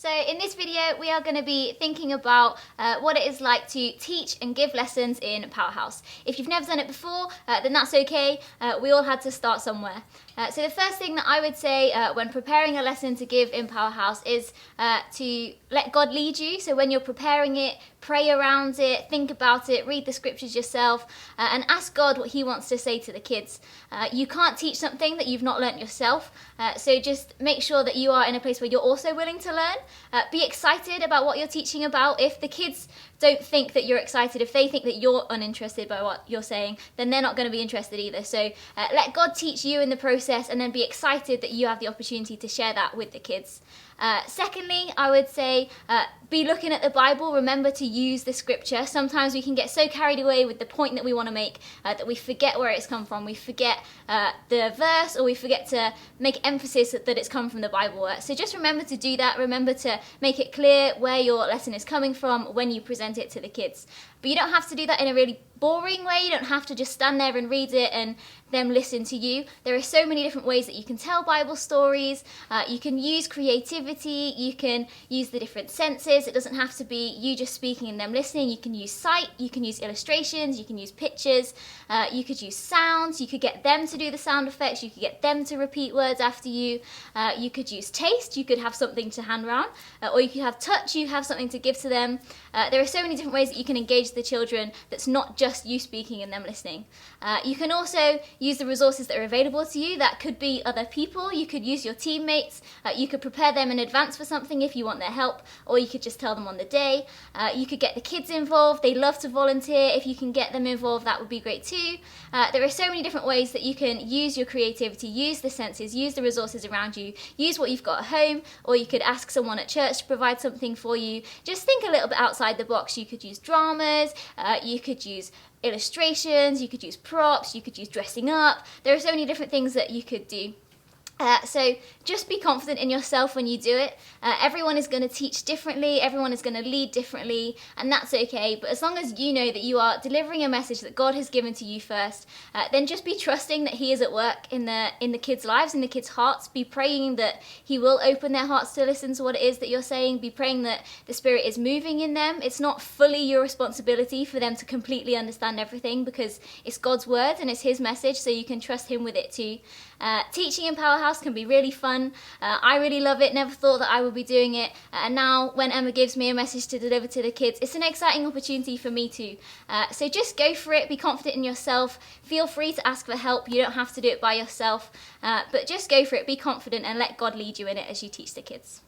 So in this video, we are going to be thinking about what it is like to teach and give lessons in Powerhouse. If you've never done it before, then that's okay. We all had to start somewhere. So the first thing that I would say when preparing a lesson to give in Powerhouse is to let God lead you. So when you're preparing it, pray around it, think about it, read the scriptures yourself, and ask God what He wants to say to the kids. You can't teach something that you've not learnt yourself, so just make sure that you are in a place where you're also willing to learn. Be excited about what you're teaching about. If the kids don't think that you're excited, if they think that you're uninterested by what you're saying, then they're not going to be interested either. So let God teach you in the process, and then be excited that you have the opportunity to share that with the kids. Secondly, I would say be looking at the Bible. Remember to use the scripture. Sometimes we can get so carried away with the point that we want to make that we forget where it's come from. We forget the verse, or we forget to make emphasis that it's come from the Bible. So just remember to do that. Remember to make it clear where your lesson is coming from when you present it to the kids. But you don't have to do that in a really boring way. You don't have to just stand there and read it and them listen to you. There are so many different ways that you can tell Bible stories. You can use creativity. You can use the different senses. It doesn't have to be you just speaking and them listening. You can use sight. You can use illustrations. You can use pictures. You could use sounds. You could get them to do the sound effects. You could get them to repeat words after you. You could use taste. You could have something to hand around. Or you could have touch. You have something to give to them. There are so many different ways that you can engage the children that's not just you speaking and them listening. You can also use the resources that are available to you. That could be other people. You could use your teammates. You could prepare them in advance for something if you want their help, or you could just tell them on the day. You could get the kids involved. They love to volunteer. If you can get them involved, that would be great too. There are so many different ways that you can use your creativity, use the senses, use the resources around you, use what you've got at home, or you could ask someone at church to provide something for you. Just think a little bit outside the box. You could use dramas, you could use illustrations, you could use props, you could use dressing up. There are so many different things that you could do. So just be confident in yourself when you do it. Everyone is going to teach differently, everyone is going to lead differently, and that's okay. But as long as you know that you are delivering a message that God has given to you first, then just be trusting that He is at work in the kids' lives, in the kids' hearts. Be praying that He will open their hearts to listen to what it is that you're saying. Be praying that the Spirit is moving in them. It's not fully your responsibility for them to completely understand everything, because it's God's word and it's His message, so you can trust Him with it too. Teaching in Powerhouse can be really fun. I really love it. Never thought that I would be doing it. And now when Emma gives me a message to deliver to the kids, it's an exciting opportunity for me too. So just go for it. Be confident in yourself. Feel free to ask for help. You don't have to do it by yourself. But just go for it. Be confident and let God lead you in it as you teach the kids.